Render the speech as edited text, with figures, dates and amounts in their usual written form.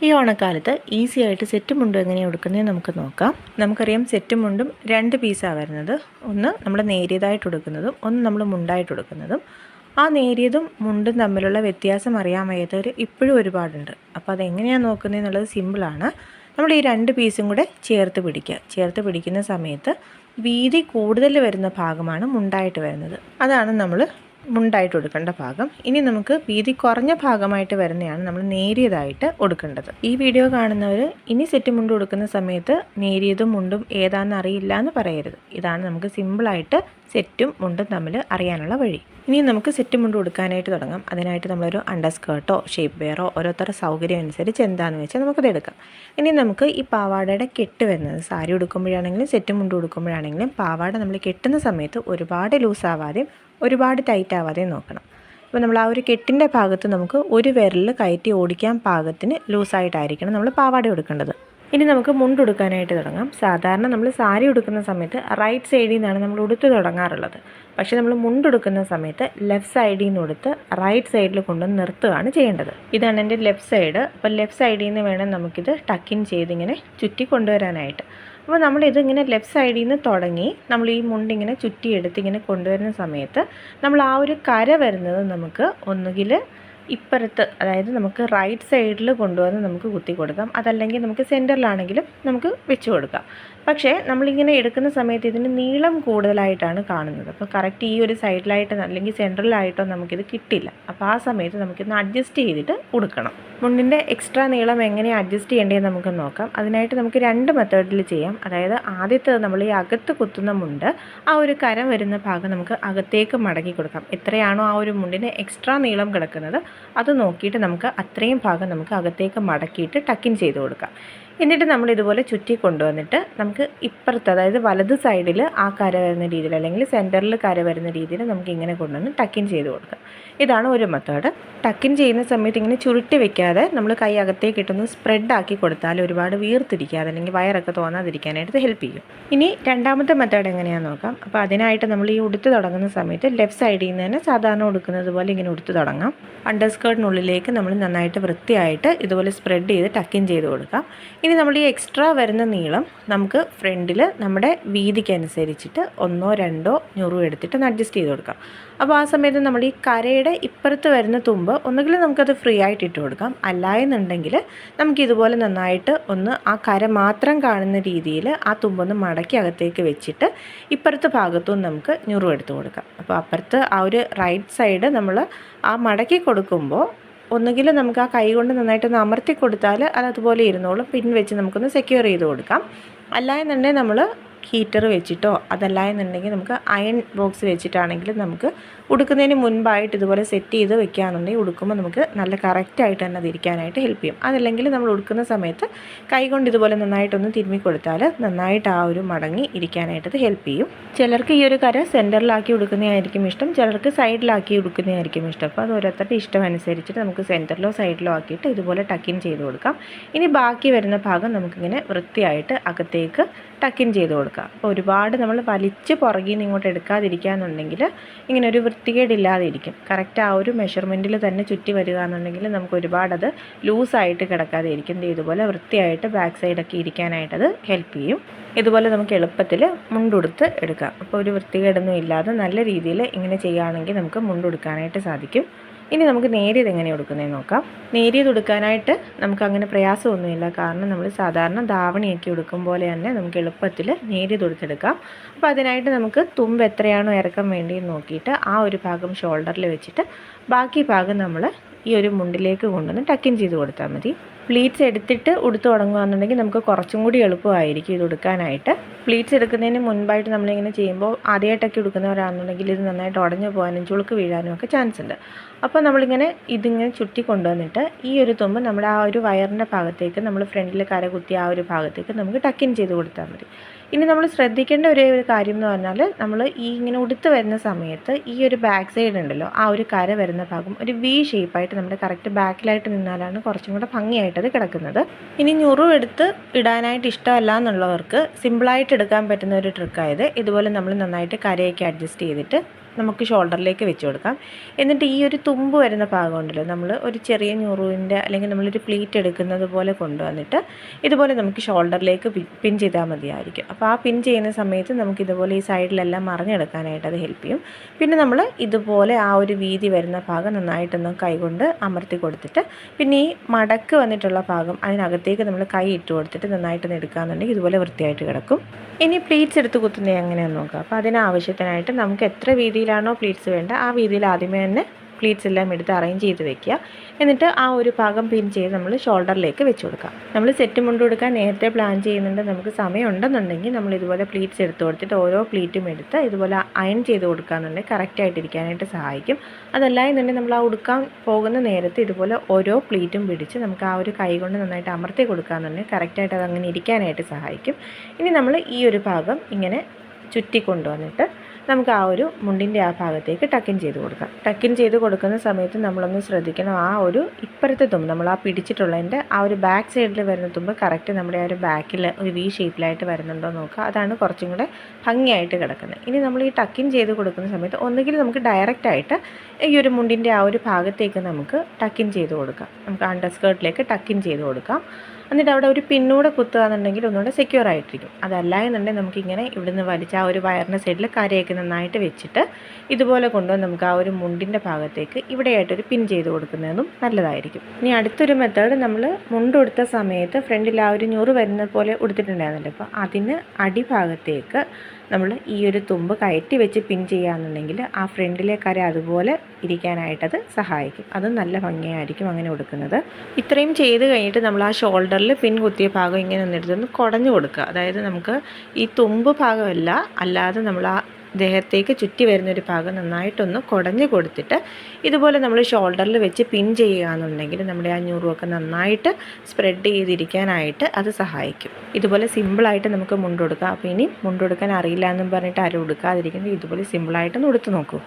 ഈ ഓണക്കാലത്ത് ഈസി ആയിട്ട് സെറ്റ് മുണ്ടും എങ്ങനെയാണ് ഉടുക്കുന്നതെന്ന് നമുക്ക് നോക്കാം. നമുക്കറിയാം സെറ്റ് മുണ്ടും 2 പീസാണ് വരുന്നത്. ഒന്ന് നമ്മൾ നേരിയതായിട്ട് ഉടുക്കുന്നതും ഒന്ന് നമ്മൾ മുണ്ടായിട്ട് ഉടുക്കുന്നതും. ആ നേരിയതും മുണ്ടും തമ്മിലുള്ള വ്യത്യാസം അറിയാൻ വയ്യാത്തവർ ഇപ്പോഴും ഒരുപാടുണ്ട്. അപ്പോൾ അതെങ്ങനെയാണ് നോക്കുന്നതെന്നുള്ളത് സിമ്പിളാണ്. നമ്മൾ ഈ 2 പീസും കൂടെ ചേർത്ത് പിടിക്കുക. ചേർത്ത് പിടിക്കുന്ന സമയത്ത് വീതി കൂടുതൽ വരുന്ന ഭാഗമാണ് മുണ്ടായിട്ട് വരുന്നത്. അതാണ് നമ്മൾ മുണ്ടായിട്ട് കൊടുക്കേണ്ട ഭാഗം. ഇനി നമുക്ക് വീതി കുറഞ്ഞ ഭാഗമായിട്ട് വരുന്നതാണ് നമ്മൾ നേരിയതായിട്ട് കൊടുക്കേണ്ടത്. ഈ വീഡിയോ കാണുന്നവർ ഇനി സെറ്റ് മുണ്ട് കൊടുക്കുന്ന സമയത്ത് നേരിയതും മുണ്ടും ഏതാണെന്ന് അറിയില്ല എന്ന് പറയരുത്. ഇതാണ് നമുക്ക് സിമ്പിളായിട്ട് സെറ്റും മുണ്ടും തമ്മിൽ അറിയാനുള്ള വഴി. ഇനി നമുക്ക് സെറ്റ് മുണ്ട് കൊടുക്കാനായിട്ട് തുടങ്ങാം. അതിനായിട്ട് നമ്മളൊരു അണ്ടർ സ്കേർട്ടോ ഷേപ്പ് വെയറോ ഓരോരുത്തരുടെ സൗകര്യം അനുസരിച്ച് എന്താണെന്ന് വെച്ചാൽ നമുക്കത് എടുക്കാം. ഇനി നമുക്ക് ഈ പാവാടയുടെ കെട്ട് വരുന്നത് സാരി ഉടുക്കുമ്പോഴാണെങ്കിലും സെറ്റ് മുണ്ട് ഉടുക്കുമ്പോഴാണെങ്കിലും പാവാട നമ്മൾ കെട്ടുന്ന സമയത്ത് ഒരുപാട് ലൂസാവാതെയും ഒരുപാട് ടൈറ്റ് ആവാതെയും നോക്കണം. അപ്പോൾ നമ്മൾ ആ ഒരു കെട്ടിൻ്റെ ഭാഗത്ത് നമുക്ക് ഒരു വിരലിൽ കയറ്റി ഓടിക്കാൻ പാകത്തിന് ലൂസായിട്ടായിരിക്കണം നമ്മൾ പാവാട ഉടുക്കേണ്ടത്. ഇനി നമുക്ക് മുണ്ട് ഉടുക്കാനായിട്ട് തുടങ്ങാം. സാധാരണ നമ്മൾ സാരി ഉടുക്കുന്ന സമയത്ത് റൈറ്റ് സൈഡിൽ നിന്നാണ് നമ്മൾ ഉടുത്ത് തുടങ്ങാറുള്ളത്. പക്ഷേ നമ്മൾ മുണ്ടെടുക്കുന്ന സമയത്ത് ലെഫ്റ്റ് സൈഡിൽ നിന്ന് ഉടുത്ത് റൈറ്റ് സൈഡിൽ കൊണ്ടുവന്ന് നിർത്തുകയാണ് ചെയ്യേണ്ടത്. ഇതാണ് എൻ്റെ ലെഫ്റ്റ് സൈഡ്. അപ്പോൾ ലെഫ്റ്റ് സൈഡിൽ നിന്ന് വേണം നമുക്കിത് ടക്കിൻ ചെയ്തിങ്ങനെ ചുറ്റി കൊണ്ടുവരാനായിട്ട്. അപ്പോൾ നമ്മളിതിങ്ങനെ ലെഫ്റ്റ് സൈഡിൽ നിന്ന് തുടങ്ങി നമ്മൾ ഈ മുണ്ടിങ്ങനെ ചുറ്റിയെടുത്ത് ഇങ്ങനെ കൊണ്ടുവരുന്ന സമയത്ത് നമ്മൾ ആ ഒരു കര വരുന്നത് നമുക്ക് ഒന്നുകിൽ ഇപ്പുറത്ത്, അതായത് നമുക്ക് റൈറ്റ് സൈഡിൽ കൊണ്ടുവന്ന് നമുക്ക് കുത്തി കൊടുക്കാം. അതല്ലെങ്കിൽ നമുക്ക് സെൻറ്ററിലാണെങ്കിലും നമുക്ക് വെച്ച് കൊടുക്കാം. പക്ഷേ നമ്മളിങ്ങനെ എടുക്കുന്ന സമയത്ത് ഇതിന് നീളം കൂടുതലായിട്ടാണ് കാണുന്നത്. അപ്പോൾ കറക്റ്റ് ഈ ഒരു സൈഡിലായിട്ട് അല്ലെങ്കിൽ സെൻറ്ററിലായിട്ടോ നമുക്കിത് കിട്ടില്ല. അപ്പോൾ ആ സമയത്ത് നമുക്കിന്ന് അഡ്ജസ്റ്റ് ചെയ്തിട്ട് കൊടുക്കണം. മുണ്ടിൻ്റെ എക്സ്ട്രാ നീളം എങ്ങനെ അഡ്ജസ്റ്റ് ചെയ്യേണ്ടതെന്ന് നമുക്ക് നോക്കാം. അതിനായിട്ട് നമുക്ക് 2 മെത്തേഡിൽ ചെയ്യാം. അതായത് ആദ്യത്തേത് നമ്മൾ ഈ അകത്ത് കുത്തുന്ന മുണ്ട് ആ ഒരു കര വരുന്ന ഭാഗം നമുക്ക് അകത്തേക്ക് മടക്കി കൊടുക്കാം. എത്രയാണോ ആ ഒരു മുണ്ടിന് എക്സ്ട്രാ നീളം കിടക്കുന്നത് അത് നോക്കിയിട്ട് നമുക്ക് അത്രയും ഭാഗം നമുക്ക് അകത്തേക്ക് മടക്കിയിട്ട് ടക്കിൻ ചെയ്ത് കൊടുക്കാം. എന്നിട്ട് നമ്മൾ ഇതുപോലെ ചുറ്റി കൊണ്ടുവന്നിട്ട് നമുക്ക് ഇപ്പുറത്ത്, അതായത് വലത് സൈഡിൽ ആ കര വരുന്ന രീതിയിൽ അല്ലെങ്കിൽ സെൻറ്ററിൽ കര വരുന്ന രീതിയിൽ നമുക്ക് ഇങ്ങനെ കൊണ്ടുവന്ന് ടക്കിൻ ചെയ്ത് കൊടുക്കാം. ഇതാണ് ഒരു മെത്തേഡ്. ടക്കിൻ ചെയ്യുന്ന സമയത്ത് ഇങ്ങനെ ചുരുട്ടി വെക്കാതെ നമ്മൾ കൈ അകത്തേക്ക് ഇട്ടൊന്ന് സ്പ്രെഡാക്കി കൊടുത്താൽ ഒരുപാട് വീർത്തിരിക്കാതെ അല്ലെങ്കിൽ വയറൊക്കെ തോന്നാതിരിക്കാനായിട്ട് ഹെൽപ്പ് ചെയ്യും. ഇനി രണ്ടാമത്തെ മെത്തേഡ് എങ്ങനെയാണെന്ന് നോക്കാം. അപ്പോൾ അതിനായിട്ട് നമ്മൾ ഈ ഉടുത്ത് തുടങ്ങുന്ന സമയത്ത് ലെഫ്റ്റ് സൈഡിൽ നിന്ന് തന്നെ സാധാരണ ഉടുക്കുന്നത് പോലെ ഇങ്ങനെ ഉടുത്ത് തുടങ്ങാം. അണ്ടർ സ്കേർട്ടിനുള്ളിലേക്ക് നമ്മൾ നന്നായിട്ട് വൃത്തിയായിട്ട് ഇതുപോലെ സ്പ്രെഡ് ചെയ്ത് ടക്കിൻ ചെയ്ത് കൊടുക്കാം. ഇനി നമ്മൾ ഈ എക്സ്ട്രാ വരുന്ന നീളം നമുക്ക് ഫ്രണ്ടിൽ നമ്മുടെ വീതിക്കനുസരിച്ചിട്ട് 1 2 ഞുറു എടുത്തിട്ട് അഡ്ജസ്റ്റ് ചെയ്ത് കൊടുക്കാം. അപ്പോൾ ആ സമയത്ത് നമ്മൾ ഈ കരയുടെ ഇപ്പുറത്ത് വരുന്ന തുമ്പ് ഒന്നുകിൽ നമുക്കത് ഫ്രീ ആയിട്ട് ഇട്ട് കൊടുക്കാം. അല്ല എന്നുണ്ടെങ്കിൽ നമുക്കിതുപോലെ നന്നായിട്ട് ഒന്ന് ആ കര മാത്രം കാണുന്ന രീതിയിൽ ആ തുമ്പൊന്ന് മടക്കി അകത്തേക്ക് വെച്ചിട്ട് ഇപ്പുറത്തെ ഭാഗത്തും നമുക്ക് ഞുറു എടുത്ത് കൊടുക്കാം. അപ്പോൾ അപ്പുറത്ത് ആ ഒരു റൈറ്റ് സൈഡ് നമ്മൾ ആ മടക്കി കൊടുക്കുമ്പോൾ ഒന്നുകിൽ നമുക്ക് ആ കൈ കൊണ്ട് നന്നായിട്ടൊന്ന് അമർത്തി കൊടുത്താൽ അത് അതുപോലെ ഇരുന്നോളും. പിൻ വെച്ച് നമുക്കൊന്ന് സെക്യൂർ ചെയ്ത് കൊടുക്കാം. അല്ല എന്നുണ്ടെങ്കിൽ നമ്മൾ ഹീറ്റർ വെച്ചിട്ടോ അതല്ല എന്നുണ്ടെങ്കിൽ നമുക്ക് അയൺ ബോക്സ് വെച്ചിട്ടാണെങ്കിലും നമുക്ക് ഉടുക്കുന്നതിന് മുൻപായിട്ട് ഇതുപോലെ സെറ്റ് ചെയ്ത് വെക്കുകയാണെന്നുണ്ടെങ്കിൽ ഉടുക്കുമ്പോൾ നമുക്ക് നല്ല കറക്റ്റായിട്ട് തന്നെ അതിരിക്കാനായിട്ട് ഹെൽപ്പ് ചെയ്യും. അതല്ലെങ്കിൽ നമ്മൾ ഉടുക്കുന്ന സമയത്ത് കൈ കൊണ്ട് ഇതുപോലെ നന്നായിട്ടൊന്ന് തിരുമ്മി കൊടുത്താൽ നന്നായിട്ട് ആ ഒരു മടങ്ങി ഇരിക്കാനായിട്ട് ഹെൽപ്പ് ചെയ്യും. ചിലർക്ക് ഈ ഒരു കര സെൻറ്ററിലാക്കി ഉടുക്കുന്നതായിരിക്കും ഇഷ്ടം, ചിലർക്ക് സൈഡിലാക്കി ഉടുക്കുന്നതായിരിക്കും ഇഷ്ടം. അപ്പോൾ അത് ഓരോരുത്തരുടെ ഇഷ്ടം അനുസരിച്ചിട്ട് നമുക്ക് സെൻറ്ററിലോ സൈഡിലോ ആക്കിയിട്ട് ഇതുപോലെ ടക്കിൻ ചെയ്ത് കൊടുക്കാം. ഇനി ബാക്കി വരുന്ന ഭാഗം നമുക്കിങ്ങനെ വൃത്തിയായിട്ട് അകത്തേക്ക് ടക്കിൻ ചെയ്ത് കൊടുക്കാം. അപ്പോൾ ഒരുപാട് നമ്മൾ വലിച്ച് പുറകിൽ നിന്ന് ഇങ്ങോട്ട് എടുക്കാതിരിക്കുകയെന്നുണ്ടെങ്കിൽ ഇങ്ങനെ ഒരു വൃത്തികേടില്ലാതെ ഇരിക്കും. കറക്റ്റ് ആ ഒരു മെഷർമെൻറ്റിൽ തന്നെ ചുറ്റി വരിക എന്നുണ്ടെങ്കിൽ നമുക്ക് ഒരുപാട് അത് ലൂസായിട്ട് കിടക്കാതെ ഇരിക്കും. ഇതുപോലെ വൃത്തിയായിട്ട് ബാക്ക് സൈഡൊക്കെ ഇരിക്കാനായിട്ടത് ഹെൽപ്പ് ചെയ്യും. ഇതുപോലെ നമുക്ക് എളുപ്പത്തിൽ മുണ്ടുടുത്ത് എടുക്കാം. അപ്പോൾ ഒരു വൃത്തികേടൊന്നും ഇല്ലാതെ നല്ല രീതിയിൽ ഇങ്ങനെ ചെയ്യുകയാണെങ്കിൽ നമുക്ക് മുണ്ടുടുക്കാനായിട്ട് സാധിക്കും. ഇനി നമുക്ക് നേരിയത് എങ്ങനെ ഉടുക്കുന്നതെന്ന് നോക്കാം. നേരിയത് ഉടുക്കാനായിട്ട് നമുക്ക് അങ്ങനെ പ്രയാസമൊന്നുമില്ല. കാരണം നമ്മൾ സാധാരണ ധാവണിയൊക്കെ ഉടുക്കും പോലെ തന്നെ നമുക്ക് എളുപ്പത്തിൽ നേരിയത് ഉടുത്തെടുക്കാം. അപ്പോൾ അതിനായിട്ട് നമുക്ക് തുമ്പ് എത്രയാണോ ഇറക്കം വേണ്ടിയെന്ന് നോക്കിയിട്ട് ആ ഒരു ഭാഗം ഷോൾഡറിൽ വെച്ചിട്ട് ബാക്കി ഭാഗം നമ്മൾ ഈ ഒരു മുണ്ടിലേക്ക് കൊണ്ടുവന്ന് ടക്കിൻ ചെയ്ത് കൊടുത്താൽ മതി. പ്ലീറ്റ്സ് എടുത്തിട്ട് ഉടുത്ത് തുടങ്ങുകയാണെന്നുണ്ടെങ്കിൽ നമുക്ക് കുറച്ചും കൂടി എളുപ്പമായിരിക്കും ഇത് ഉടുക്കാനായിട്ട്. പ്ലീറ്റ്സ് എടുക്കുന്നതിന് മുൻപായിട്ട് നമ്മളിങ്ങനെ ചെയ്യുമ്പോൾ ആദ്യമായിട്ടൊക്കെ ഉടുക്കുന്നവരാണെന്നുണ്ടെങ്കിൽ ഇത് നന്നായിട്ട് ഉടഞ്ഞു പോകാനും ചുളുക്ക് വീഴാനും ഒക്കെ ചാൻസ് ഉണ്ട്. അപ്പോൾ നമ്മളിങ്ങനെ ഇതിങ്ങനെ ചുറ്റി കൊണ്ടുവന്നിട്ട് ഈ ഒരു തുമ്പ് നമ്മുടെ ആ ഒരു വയറിൻ്റെ ഭാഗത്തേക്ക് നമ്മൾ ഫ്രണ്ടിൽ കര കുത്തി ആ ഒരു ഭാഗത്തേക്ക് നമുക്ക് ടക്കിൻ ചെയ്ത് കൊടുത്താൽ മതി. ഇനി നമ്മൾ ശ്രദ്ധിക്കേണ്ട ഒരു കാര്യം എന്ന് പറഞ്ഞാൽ നമ്മൾ ഈ ഇങ്ങനെ ഉടുത്ത് വരുന്ന സമയത്ത് ഈ ഒരു ബാക്ക് സൈഡ് ഉണ്ടല്ലോ, ആ ഒരു കര വരുന്ന ഭാഗം ഒരു വി ഷേപ്പായിട്ട് നമ്മുടെ കറക്റ്റ് ബാക്കിലായിട്ട് നിന്നാലാണ് കുറച്ചും കൂടെ ഭംഗിയായിട്ടത് കിടക്കുന്നത്. ഇനി ഞുറു എടുത്ത് ഇടാനായിട്ട് ഇഷ്ടമല്ല എന്നുള്ളവർക്ക് സിമ്പിളായിട്ട് എടുക്കാൻ പറ്റുന്ന ഒരു ട്രിക്കായത് ഇതുപോലെ നമ്മൾ നന്നായിട്ട് കരയൊക്കെ അഡ്ജസ്റ്റ് ചെയ്തിട്ട് നമുക്ക് ഷോൾഡറിലേക്ക് വെച്ച് കൊടുക്കാം. എന്നിട്ട് ഈ ഒരു തുമ്പ് വരുന്ന ഭാഗമുണ്ടല്ലോ, നമ്മൾ ഒരു ചെറിയ ഞുറുവിൻ്റെ അല്ലെങ്കിൽ നമ്മളൊരു പ്ലീറ്റ് എടുക്കുന്നത് പോലെ കൊണ്ടുവന്നിട്ട് ഇതുപോലെ നമുക്ക് ഷോൾഡറിലേക്ക് പിൻ ചെയ്താൽ മതിയായിരിക്കും. അപ്പോൾ ആ പിൻ ചെയ്യുന്ന സമയത്ത് നമുക്ക് ഇതുപോലെ ഈ സൈഡിലെല്ലാം മറിഞ്ഞെടുക്കാനായിട്ട് അത് ഹെൽപ്പ് ചെയ്യും. പിന്നെ നമ്മൾ ഇതുപോലെ ആ ഒരു വീതി വരുന്ന ഭാഗം നന്നായിട്ടൊന്ന് കൈകൊണ്ട് അമർത്തി കൊടുത്തിട്ട് പിന്നെ ഈ മടക്ക് വന്നിട്ടുള്ള ഭാഗം അതിനകത്തേക്ക് നമ്മൾ കൈ ഇട്ട് കൊടുത്തിട്ട് നന്നായിട്ടൊന്ന് എടുക്കാമെന്നുണ്ടെങ്കിൽ ഇതുപോലെ വൃത്തിയായിട്ട് കിടക്കും. ഇനി പ്ലീറ്റ്സ് എടുത്ത് കുത്തുന്നത് എങ്ങനെയാണെന്ന് നോക്കാം. അപ്പോൾ അതിനാവശ്യത്തിനായിട്ട് നമുക്ക് എത്ര വീതിയിലാണോ പ്ലീറ്റ്സ് വേണ്ട ആ വീതിയിൽ ആദ്യമേ തന്നെ പ്ലീറ്റ്സ് എല്ലാം എടുത്ത് അറേഞ്ച് ചെയ്ത് വെക്കുക. എന്നിട്ട് ആ ഒരു ഭാഗം പിൻ ചെയ്ത് നമ്മൾ ഷോൾഡറിലേക്ക് വെച്ച് കൊടുക്കാം. നമ്മൾ സെറ്റ് മുണ്ട് കൊടുക്കാൻ നേരത്തെ പ്ലാൻ ചെയ്യുന്നുണ്ട്, നമുക്ക് സമയം ഉണ്ടെന്നുണ്ടെങ്കിൽ നമ്മൾ ഇതുപോലെ പ്ലീറ്റ്സ് എടുത്ത് കൊടുത്തിട്ട് ഓരോ പ്ലീറ്റും എടുത്ത് ഇതുപോലെ അയൺ ചെയ്ത് കൊടുക്കുകയെന്നുണ്ടെങ്കിൽ കറക്റ്റായിട്ടിരിക്കാനായിട്ട് സഹായിക്കും. അതല്ല എന്നുണ്ടെങ്കിൽ നമ്മൾ ആ ഉടുക്കാൻ പോകുന്ന നേരത്ത് ഇതുപോലെ ഓരോ പ്ലീറ്റും പിടിച്ച് നമുക്ക് ആ ഒരു കൈ കൊണ്ട് നന്നായിട്ട് അമർത്തി കൊടുക്കുകയെന്നുണ്ടെങ്കിൽ കറക്റ്റായിട്ട് അത് അങ്ങനെ ഇരിക്കാനായിട്ട് സഹായിക്കും. ഇനി നമ്മൾ ഈ ഒരു ഭാഗം ഇങ്ങനെ ചുറ്റി കൊണ്ടുവന്നിട്ട് നമുക്ക് ആ ഒരു മുണ്ടിൻ്റെ ആ ഭാഗത്തേക്ക് ടക്കിൻ ചെയ്ത് കൊടുക്കാം. ടക്കിൻ ചെയ്ത് കൊടുക്കുന്ന സമയത്ത് നമ്മളൊന്ന് ശ്രദ്ധിക്കണം, ആ ഒരു ഇപ്പുറത്തെ തുമ്പ് നമ്മൾ ആ പിടിച്ചിട്ടുള്ളതിൻ്റെ ആ ഒരു ബാക്ക് സൈഡിൽ വരുന്ന തുമ്പ് കറക്റ്റ് നമ്മുടെ ആ ഒരു ബാക്കിൽ ഒരു വി ഷേപ്പിലായിട്ട് വരുന്നുണ്ടോ നോക്കുക. അതാണ് കുറച്ചും കൂടെ ഭംഗിയായിട്ട് കിടക്കുന്നത്. ഇനി നമ്മൾ ഈ ടക്കിൻ ചെയ്ത് കൊടുക്കുന്ന സമയത്ത് ഒന്നുകിൽ നമുക്ക് ഡയറക്റ്റായിട്ട് ഈ ഒരു മുണ്ടിൻ്റെ ആ ഒരു ഭാഗത്തേക്ക് നമുക്ക് ടക്കിൻ ചെയ്ത് കൊടുക്കാം. നമുക്ക് അണ്ടർ സ്കേർട്ടിലേക്ക് ടക്കിൻ ചെയ്ത് കൊടുക്കാം. എന്നിട്ട് അവിടെ ഒരു പിന്നൂടെ കുത്തുക എന്നുണ്ടെങ്കിൽ ഒന്നുകൂടെ സെക്യൂർ ആയിട്ടിരിക്കും. അതല്ല എന്നുണ്ടെങ്കിൽ നമുക്കിങ്ങനെ ഇവിടുന്ന് വലിച്ച് ആ ഒരു വയറിൻ്റെ സൈഡിൽ കരയൊക്കെ നന്നായിട്ട് വെച്ചിട്ട് ഇതുപോലെ കൊണ്ടുവന്ന് നമുക്ക് ആ ഒരു മുണ്ടിൻ്റെ ഭാഗത്തേക്ക് ഇവിടെയായിട്ടൊരു പിൻ ചെയ്ത് കൊടുക്കുന്നതും നല്ലതായിരിക്കും. ഇനി അടുത്തൊരു മെത്തേഡ്, നമ്മൾ മുണ്ടുടുത്ത സമയത്ത് ഫ്രണ്ടിൽ ആ ഒരു ഞുറ് വരുന്ന പോലെ ഉടുത്തിട്ടുണ്ടായിരുന്നല്ലോ, അപ്പോൾ അതിന് അടിഭാഗത്തേക്ക് നമ്മൾ ഈ ഒരു തുമ്പ് കയറ്റി വെച്ച് പിൻ ചെയ്യുകയാണെന്നുണ്ടെങ്കിൽ ആ ഫ്രണ്ടിലെ കര അതുപോലെ ഇരിക്കാനായിട്ടത് സഹായിക്കും. അത് നല്ല ഭംഗിയായിരിക്കും അങ്ങനെ കൊടുക്കുന്നത്. ഇത്രയും ചെയ്ത് കഴിഞ്ഞിട്ട് നമ്മൾ ആ ഷോൾഡറിൽ പിൻ കുത്തിയ ഭാഗം ഇങ്ങനെ ഒന്നെടുത്തൊന്ന് കുടഞ്ഞു കൊടുക്കുക. അതായത് നമുക്ക് ഈ തുമ്പ് ഭാഗമല്ല, അല്ലാതെ നമ്മൾ ആ ദേഹത്തേക്ക് ചുറ്റി വരുന്നൊരു ഭാഗം നന്നായിട്ടൊന്ന് കുടഞ്ഞു കൊടുത്തിട്ട് ഇതുപോലെ നമ്മൾ ഷോൾഡറിൽ വെച്ച് പിൻ ചെയ്യുകയാണെന്നുണ്ടെങ്കിൽ നമ്മുടെ ആ ഞുറുമൊക്കെ നന്നായിട്ട് സ്പ്രെഡ് ചെയ്തിരിക്കാനായിട്ട് അത് സഹായിക്കും. ഇതുപോലെ സിമ്പിളായിട്ട് നമുക്ക് മുണ്ടുകൊടുക്കാം. അപ്പോൾ ഇനി മുണ്ടുകൊടുക്കാൻ അറിയില്ല എന്നും പറഞ്ഞിട്ട് ആരും ഉടുക്കാതിരിക്കുന്നത് ഇതുപോലെ സിമ്പിളായിട്ടൊന്ന് ഉടുത്ത് നോക്കൂ.